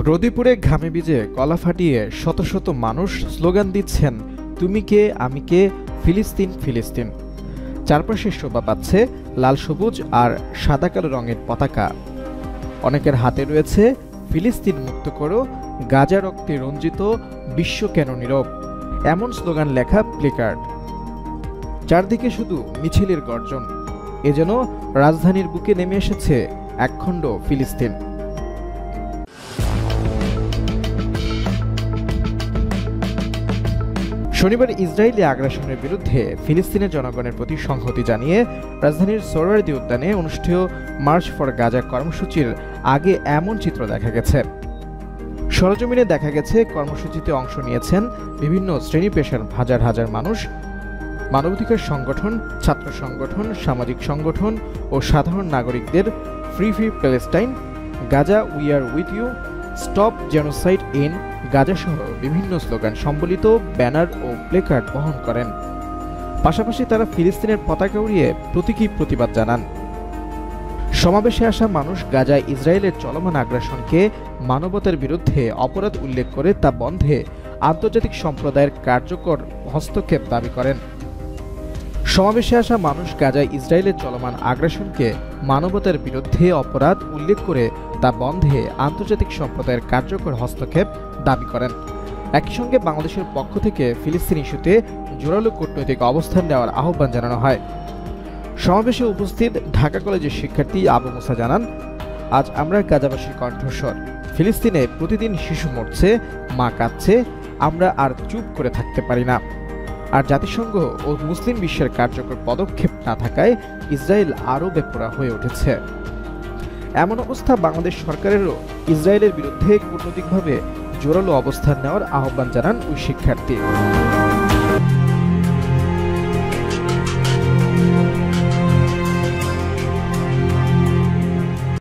রোদে পুড়ে ঘামে ভিজে গলা ফাটিয়ে শত শত মানুষ স্লোগান দিচ্ছেন, তুমি কে আমি কে, ফিলিস্তিন ফিলিস্তিন। চারপাশে শোভা পাচ্ছে লাল সবুজ আর সাদা কালো রঙের পতাকা। অনেকের হাতে রয়েছে ফিলিস্তিন মুক্ত করো, গাজা রক্তে রঞ্জিত, বিশ্ব কেন নীরব, এমন স্লোগান লেখা প্লেকার্ড। চারদিকে শুধু মিছিলের গর্জন, এ যেন রাজধানীর বুকে নেমে এসেছে একখণ্ড ফিলিস্তিন। শনিবার ইসরায়েলি আগ্রাসনের বিরুদ্ধে ফিলিস্তিনের জনগণের প্রতি সংহতি জানিয়ে রাজধানীর সোহরাওয়ার্দী উদ্যানে অনুষ্ঠেয় মার্চ ফর গাজা কর্মসূচির আগে এমন চিত্র দেখা গেছে। সরেজমিনে দেখা গেছে কর্মসূচিতে অংশ নিয়েছেন বিভিন্ন শ্রেণী পেশার হাজার হাজার মানুষ, মানবাধিকার সংগঠন, ছাত্র সংগঠন, সামাজিক সংগঠন ও সাধারণ নাগরিকদের। Free Palestine, Gaza we are with you, stop genocide in Gaza সহ বিভিন্ন স্লোগান সম্বলিত ব্যানার ও প্লেকার্ড বহন করেন। পাশাপাশি তারা ফিলিস্তিনের পতাকা উড়িয়ে প্রতীকী প্রতিবাদ জানান। সমাবেশে আসা মানুষ গাজায় ইসরায়েলের চলমান আগ্রাসনকে মানবতার বিরুদ্ধে অপরাধ উল্লেখ করে তা বন্ধে আন্তর্জাতিক সম্প্রদায়ের কার্যকর হস্তক্ষেপ দাবি করেন। সমাবেশে আসা মানুষ গাজায় ইসরায়েলের চলমান আগ্রাসনকে মানবতার বিরুদ্ধে অপরাধ উল্লেখ করে তা বন্ধে আন্তর্জাতিক সম্প্রদায়ের কার্যকর হস্তক্ষেপ দাবি করেন। একই সঙ্গে বাংলাদেশের পক্ষ থেকে ফিলিস্তিন ইস্যুতে জোরালো কূটনৈতিক অবস্থান নেওয়ার আহ্বান জানানো হয়। সমাবেশে উপস্থিত ঢাকা কলেজের শিক্ষার্থী আবু মুসা জানান, আজ আমরা গাজাবাসীর কণ্ঠস্বর। ফিলিস্তিনে প্রতিদিন শিশু মরছে, মা কাঁদছে, আমরা আর চুপ করে থাকতে পারি না। আর জাতিসংঘ ও মুসলিম বিশ্বের কার্যকর পদক্ষেপ না থাকায় ইসরায়েল আরও বেপরোয়া হয়ে উঠেছে। এমন অবস্থা বাংলাদেশ সরকারেরও ইসরায়েলের বিরুদ্ধে কূটনৈতিকভাবে জোরালো অবস্থান নেওয়ার আহ্বান জানান ওই শিক্ষার্থী।